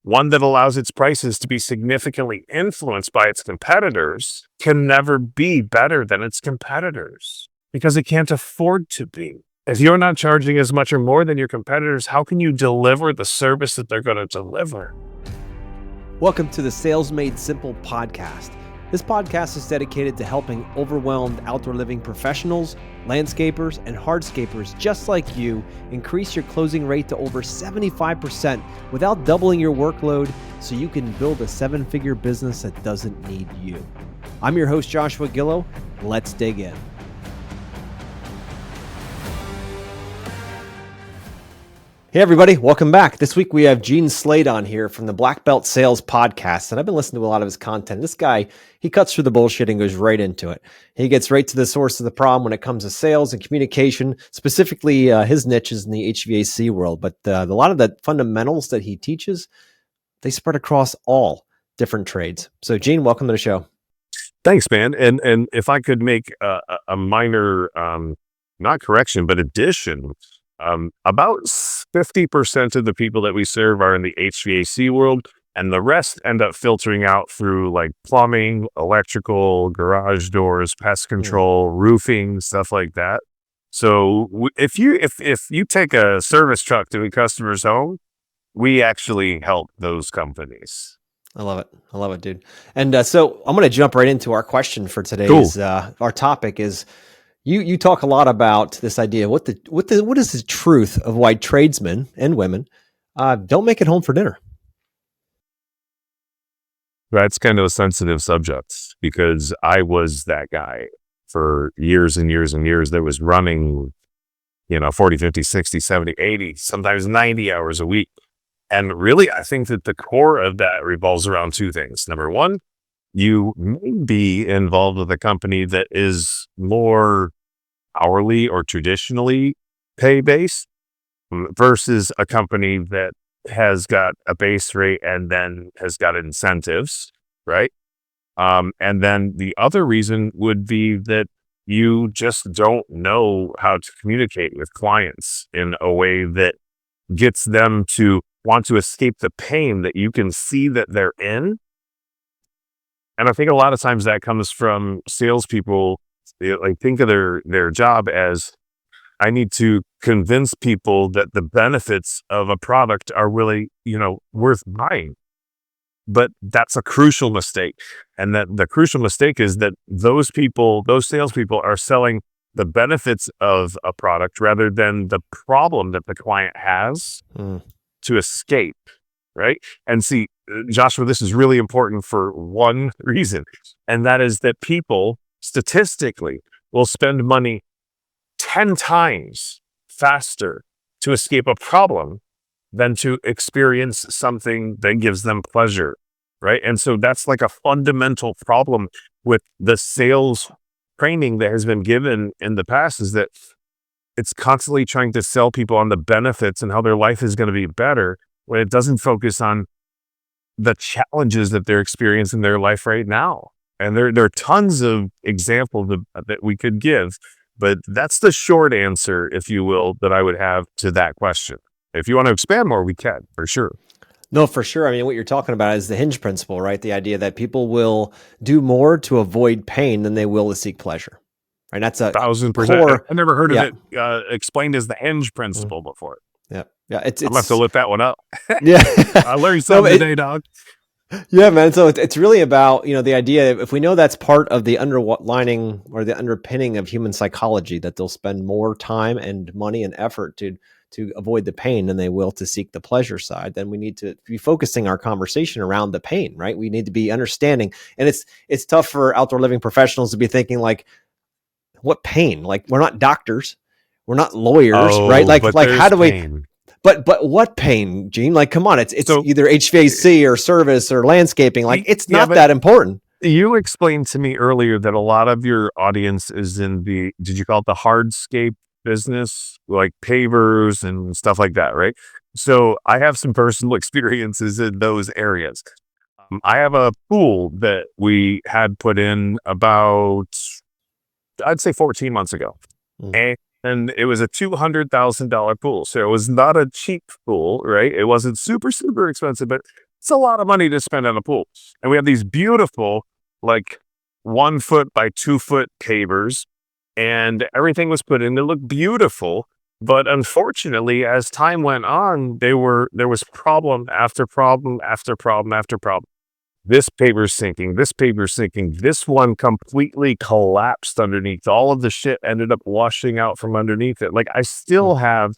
one that allows its prices to be significantly influenced by its competitors, can never be better than its competitors because it can't afford to be. If you're not charging as much or more than your competitors, how can you deliver the service that they're going to deliver? Welcome to the Sales Made Simple podcast. This podcast is dedicated to helping overwhelmed outdoor living professionals, landscapers, and hardscapers just like you increase your closing rate to over 75% without doubling your workload so you can build a seven-figure business that doesn't need you. I'm your host, Joshua Gillow. Let's dig in. Hey everybody, welcome back. This week we have Gene Slade on here from the Black Belt Sales Podcast, and I've been listening to a lot of his content. This guy, he cuts through the bullshit and goes right into it. He gets right to the source of the problem when it comes to sales and communication. Specifically, his niche is in the HVAC world, but a lot of the fundamentals that he teaches, they spread across all different trades. So Gene, welcome to the show. Thanks, man. And if I could make a minor, not correction, but addition. About 50% of the people that we serve are in the HVAC world, and the rest end up filtering out through like plumbing, electrical, garage doors, pest control, roofing, stuff like that. So if you take a service truck to a customer's home, we actually help those companies. I love it, dude. And so I'm going to jump right into our question for today's. Cool. Our topic is. You talk a lot about this idea. What is the truth of why tradesmen and women don't make it home for dinner? That's kind of a sensitive subject because I was that guy for years and years and years that was running, 40, 50, 60, 70, 80, sometimes 90 hours a week. And really, I think that the core of that revolves around two things. Number one, you may be involved with a company that is more hourly or traditionally pay-based versus a company that has got a base rate and then has got incentives, right? And then the other reason would be that you just don't know how to communicate with clients in a way that gets them to want to escape the pain that you can see that they're in. And I think a lot of times that comes from salespeople. Like think of their job as, I need to convince people that the benefits of a product are really, worth buying. But that's a crucial mistake. And that the crucial mistake is that those salespeople are selling the benefits of a product rather than the problem that the client has to escape. Right. And see, Joshua, this is really important for one reason. And that is that people statistically will spend money 10 times faster to escape a problem than to experience something that gives them pleasure. Right. And so that's like a fundamental problem with the sales training that has been given in the past, is that it's constantly trying to sell people on the benefits and how their life is going to be better, when it doesn't focus on the challenges that they're experiencing in their life right now. And there are tons of examples that we could give, but that's the short answer, if you will, that I would have to that question. If you want to expand more, we can, for sure. No, for sure. I mean, what you're talking about is the hinge principle, right? The idea that people will do more to avoid pain than they will to seek pleasure. Right? That's 1,000%. I never heard of it explained as the hinge principle before. Yeah. I'm going to have to look that one up. Yeah. I learned something today, dog. Yeah, man. So it's really about, the idea, if we know that's part of the underlining or the underpinning of human psychology, that they'll spend more time and money and effort to avoid the pain than they will to seek the pleasure side, then we need to be focusing our conversation around the pain, right? We need to be understanding. And it's tough for outdoor living professionals to be thinking like, what pain? Like, we're not doctors. We're not lawyers, right? Like how do pain. But what pain, Gene? Like, come on, it's so, either HVAC or service or landscaping. Like, it's not that important. You explained to me earlier that a lot of your audience is in did you call it the hardscape business, like pavers and stuff like that, right? So I have some personal experiences in those areas. I have a pool that we had put in about, I'd say 14 months ago. And it was a $200,000 pool. So it was not a cheap pool, right? It wasn't super, super expensive, but It's a lot of money to spend on a pool. And we have these beautiful, like 1 foot by 2 foot pavers, and everything was put in. It looked beautiful. But unfortunately, as time went on, there was problem after problem after problem after problem. This paper's sinking, this paper's sinking, this one completely collapsed underneath. All of the shit ended up washing out from underneath it. Like, I still have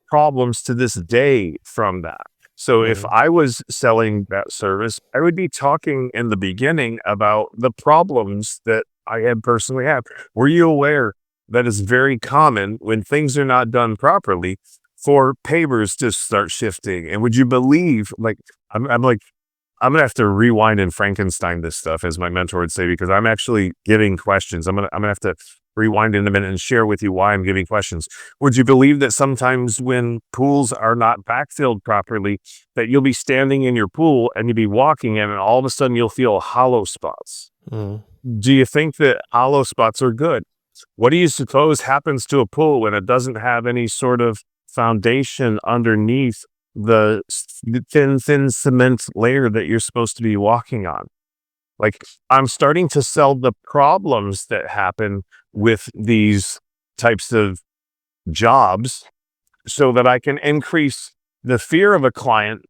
problems to this day from that. So if Mhm. I was selling that service, I would be talking in the beginning about the problems that I had personally had. Were you aware that it's very common when things are not done properly for pavers to start shifting? And would you believe, like, I'm like, I'm gonna have to rewind and Frankenstein this stuff, as my mentor would say, because I'm actually giving questions. I'm gonna have to rewind in a minute and share with you why I'm giving questions. Would you believe that sometimes when pools are not backfilled properly, that you'll be standing in your pool and you'll be walking in, and all of a sudden you'll feel hollow spots? Mhm. Do you think that hollow spots are good? What do you suppose happens to a pool when it doesn't have any sort of foundation underneath the thin cement layer that you're supposed to be walking on? Like, I'm starting to sell the problems that happen with these types of jobs so that I can increase the fear of a client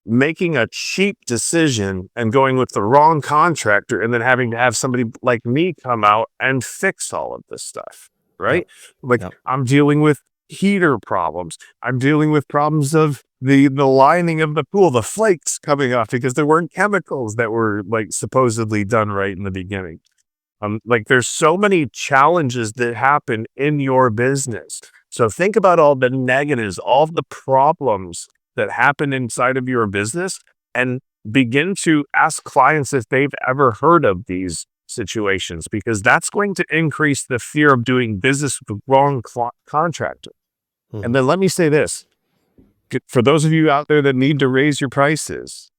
making a cheap decision and going with the wrong contractor, and then having to have somebody like me come out and fix all of this stuff, Yep. right? Like, Yep. I'm dealing with heater problems. I'm dealing with problems of the lining of the pool, the flakes coming off because there weren't chemicals that were like supposedly done right in the beginning. Like, there's so many challenges that happen in your business. So think about all the negatives, all the problems that happen inside of your business, and begin to ask clients if they've ever heard of these situations, because that's going to increase the fear of doing business with the wrong contractor. And Mhm. then let me say this, for those of you out there that need to raise your prices,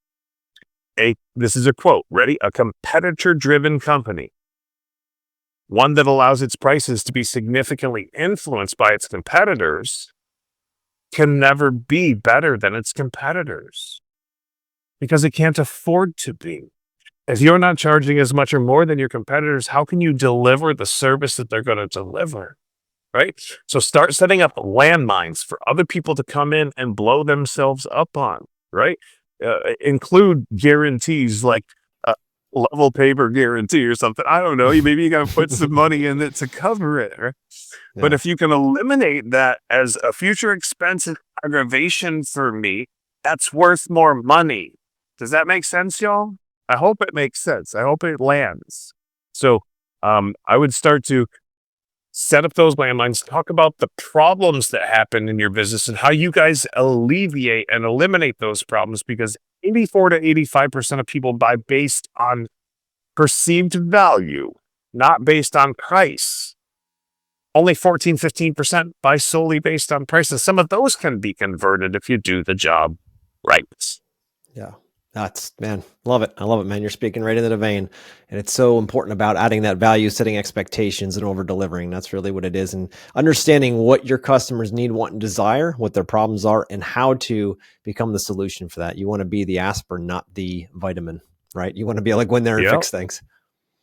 this is a quote, ready? A competitor driven company, one that allows its prices to be significantly influenced by its competitors, can never be better than its competitors because it can't afford to be. If you're not charging as much or more than your competitors, how can you deliver the service that they're going to deliver? Right? So start setting up landmines for other people to come in and blow themselves up on, right? Include guarantees like a level paper guarantee or something. I don't know. Maybe you got to put some money in it to cover it. Right? But Yeah. if you can eliminate that as a future expense and aggravation for me, that's worth more money. Does that make sense, y'all? I hope it makes sense. I hope it lands. So I would start to set up those landmines, talk about the problems that happen in your business and how you guys alleviate and eliminate those problems, because 84 to 85% of people buy based on perceived value, not based on price. Only 14, 15% buy solely based on price. And some of those can be converted if you do the job right. Yeah. That's, man, love it. I love it, man. You're speaking right into the vein. And it's so important about adding that value, setting expectations, and over delivering. That's really what it is. And understanding what your customers need, want, and desire, what their problems are, and how to become the solution for that. You want to be the aspirin, not the vitamin, right? You want to be able to go in there and Yeah. fix things.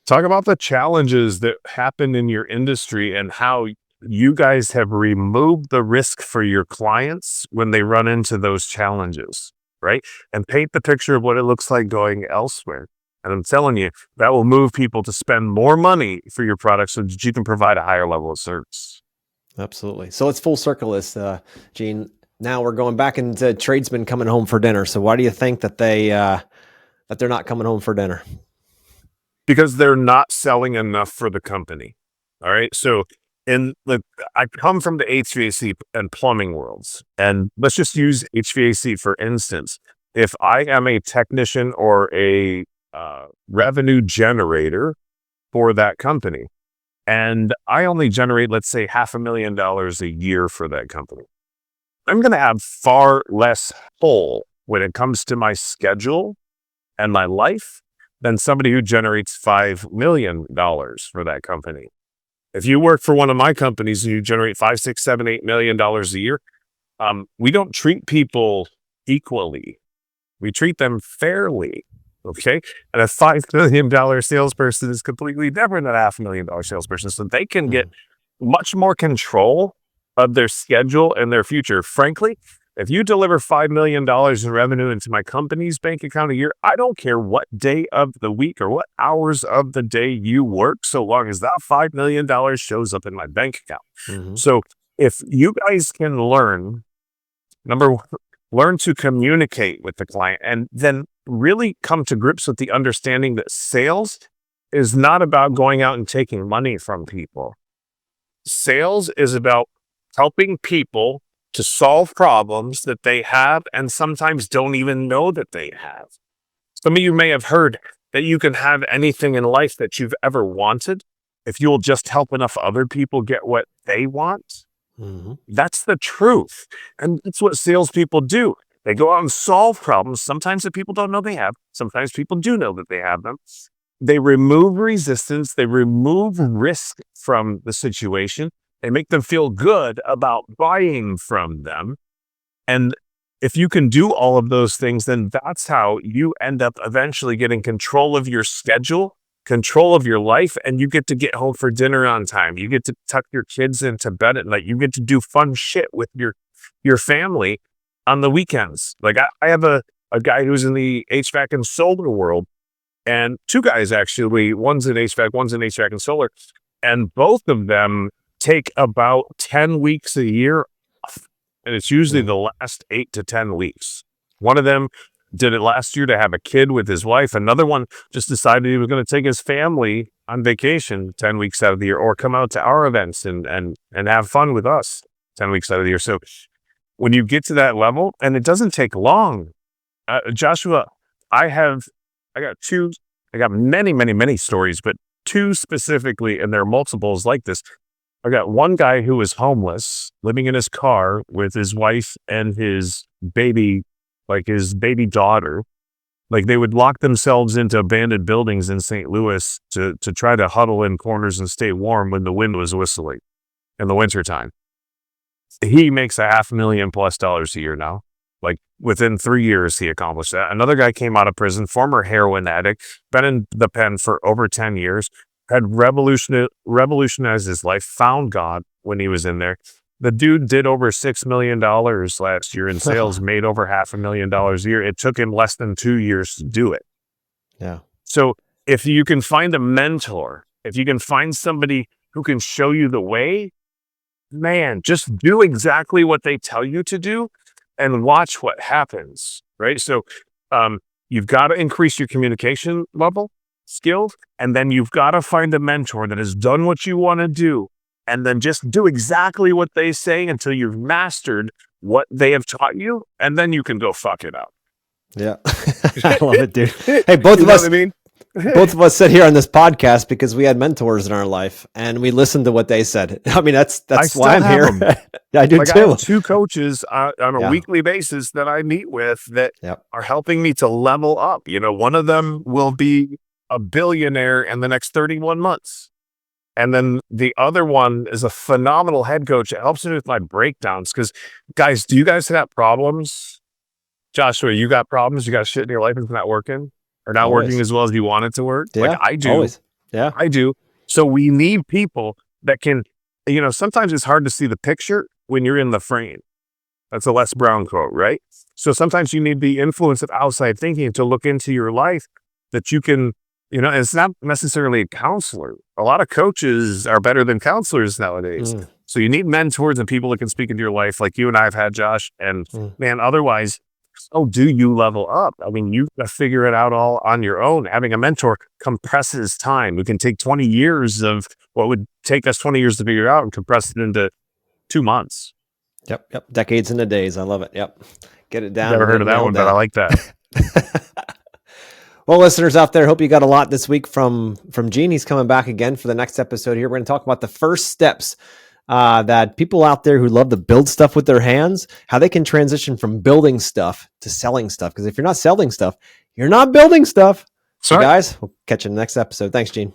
Talk about the challenges that happen in your industry and how you guys have removed the risk for your clients when they run into those challenges, right? And paint the picture of what it looks like going elsewhere. And I'm telling you, that will move people to spend more money for your product so that you can provide a higher level of service. Absolutely. So let's full circle this, Gene. Now we're going back into tradesmen coming home for dinner. So why do you think that they're not coming home for dinner? Because they're not selling enough for the company. All right. So in the I come from the HVAC and plumbing worlds. And let's just use HVAC for instance. If I am a technician or a revenue generator for that company, and I only generate, let's say, $500,000 a year for that company, I'm going to have far less pull when it comes to my schedule and my life than somebody who generates $5 million for that company. If you work for one of my companies and you generate 5, 6, 7, $8 million a year, we don't treat people equally. We treat them fairly. Okay. And a $5 million salesperson is completely different than a $500,000 salesperson. So they can get much more control of their schedule and their future. Frankly, if you deliver $5 million in revenue into my company's bank account a year, I don't care what day of the week or what hours of the day you work, so long as that $5 million shows up in my bank account. So if you guys can learn, learn to communicate with the client, and then really come to grips with the understanding that sales is not about going out and taking money from people. Sales is about helping people to solve problems that they have and sometimes don't even know that they have. Some of you may have heard that you can have anything in life that you've ever wanted if you'll just help enough other people get what they want. That's the truth. And that's what salespeople do. They go out and solve problems, sometimes that people don't know they have. Sometimes people do know that they have them. They remove resistance. They remove risk from the situation. They make them feel good about buying from them. And if you can do all of those things, then that's how you end up eventually getting control of your schedule, control of your life, and you get to get home for dinner on time. You get to tuck your kids into bed at night. You get to do fun shit with your family on the weekends. Like I have a guy who's in the HVAC and solar world, and two guys actually, one's in HVAC and solar, and both of them take about 10 weeks a year off. And it's usually the last 8 to 10 weeks. One of them did it last year to have a kid with his wife. Another one just decided he was going to take his family on vacation 10 weeks out of the year, or come out to our events and have fun with us 10 weeks out of the year. So when you get to that level, and it doesn't take long, Joshua, I got many stories, but two specifically, and there are multiples like this. I got one guy who was homeless, living in his car with his wife and his baby, like his baby daughter. Like they would lock themselves into abandoned buildings in St. Louis to try to huddle in corners and stay warm when the wind was whistling in the wintertime. He makes $500,000+ a year now. Like within 3 years, he accomplished that. Another guy came out of prison, former heroin addict, been in the pen for over 10 years, had revolutionized his life, found God when he was in there. The dude did over $6 million last year in sales, made over $500,000 a year. It took him less than 2 years to do it. Yeah. So if you can find a mentor, if you can find somebody who can show you the way, man, just do exactly what they tell you to do and watch what happens, right? So you've got to increase your communication level, skills, and then you've got to find a mentor that has done what you want to do, and then just do exactly what they say until you've mastered what they have taught you, and then you can go fuck it up. Yeah. I love it, dude. Hey, both of us, both of us sit here on this podcast because we had mentors in our life and we listened to what they said. I mean, that's why I'm here. I do too. I have two coaches on a weekly basis that I meet with that are helping me to level up. You know, one of them will be a billionaire in the next 31 months. And then the other one is a phenomenal head coach that helps me with my breakdowns. Because guys, do you guys have problems? Joshua, you got problems? You got shit in your life that's not working or not working as well as you want it to work? Yeah, like I do. Always. Yeah, I do. So we need people that can, you know, sometimes it's hard to see the picture when you're in the frame. That's a Les Brown quote, right? So sometimes you need the influence of outside thinking to look into your life that you can, you know, it's not necessarily a counselor. A lot of coaches are better than counselors nowadays. So you need mentors and people that can speak into your life like you and I have had, Josh. And man, otherwise, how do you level up? I mean, you got to figure it out all on your own. Having a mentor compresses time. We can take 20 years of what would take us 20 years to figure out and compress it into 2 months. Yep. Decades into days. I love it. Yep. Get it down. Never heard of that one, but I like that. Well, listeners out there, hope you got a lot this week from Gene. He's coming back again for the next episode here. We're going to talk about the first steps that people out there who love to build stuff with their hands, how they can transition from building stuff to selling stuff. Because if you're not selling stuff, you're not building stuff. So guys, we'll catch you in the next episode. Thanks, Gene.